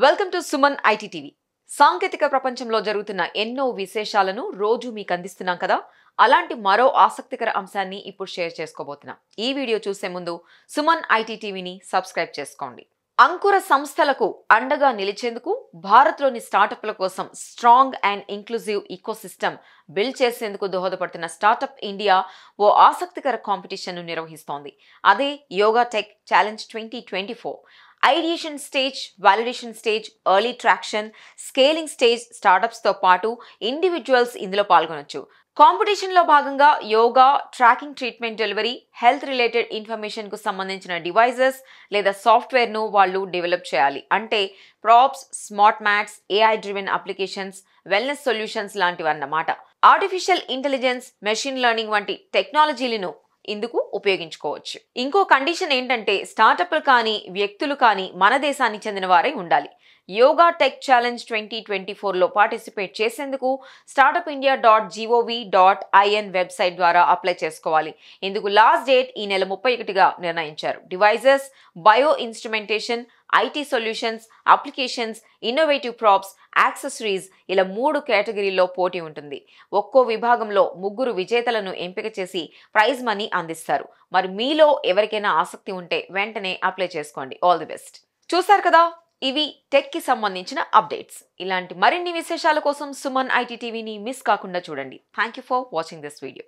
Welcome to Suman IT TV. సాంకేతిక ప్రపంచంలో జరుగుతున్న ఎన్నో విశేషాలను రోజు మీకు అందిస్తున్నాం కదా. అలాంటి మరో ఆసక్తికర అంశాన్ని ఇప్పుడు షేర్ చేసుకోబోతున్నాం. ఈ వీడియో చూసే ముందు సుమన్ ఐటీ టీవీని సబ్స్క్రైబ్ చేసుకోండి. అంకుర సంస్థలకు అండగా నిలిచేందుకు భారత్లోని స్టార్టప్ల కోసం strong and inclusive ecosystem build చేసేందుకు దోహదపడుతున్న స్టార్టప్ ఇండియా ఓ ఆసక్తికర కాంపిటీషన్ను నిర్వహిస్తోంది. అదే Yoga Tech Challenge 2024. Ideation stage, validation stage, early traction, scaling stage స్టార్టప్స్తో పాటు ఇండివిజువల్స్ ఇందులో పాల్గొనొచ్చు. కాంపిటీషన్లో భాగంగా yoga, tracking, treatment delivery, health related ఇన్ఫర్మేషన్కు సంబంధించిన డివైజెస్ లేదా సాఫ్ట్వేర్ను వాళ్ళు డెవలప్ చేయాలి. అంటే props, smart mats, AI driven applications, wellness solutions లాంటివన్నమాట. ఆర్టిఫిషియల్ ఇంటెలిజెన్స్, మెషిన్ లెర్నింగ్ వంటి టెక్నాలజీలను ఇందుకు ఉపయోగించుకోవచ్చు. ఇంకో కండిషన్ ఏంటంటే స్టార్టప్లు కానీ వ్యక్తులు కానీ మన దేశానికి చెందిన వారే ఉండాలి. యోగా టెక్ ఛాలెంజ్ 2024లో పార్టిసిపేట్ చేసేందుకు startupindia.gov.in వెబ్సైట్ ద్వారా అప్లై చేసుకోవాలి. ఇందుకు లాస్ట్ డేట్ ఈ నెల 31గా నిర్ణయించారు. Devices, bio instrumentation, IT solutions, applications, innovative props, accessories ఇలా 3 కేటగిరీల్లో పోటీ ఉంటుంది. ఒక్కో విభాగంలో 3 విజేతలను ఎంపిక చేసి ప్రైజ్ మనీ అందిస్తారు. మరి మీలో ఎవరికైనా ఆసక్తి ఉంటే వెంటనే అప్లై చేసుకోండి. All the best. చూసారు కదా, ఇవి టెక్ కి సంబంధించిన అప్డేట్స్. ఇలాంటి మరిన్ని విశేషాల కోసం సుమన్ ఐటీ టీవీని మిస్ కాకుండా చూడండి. Thank you for watching this video.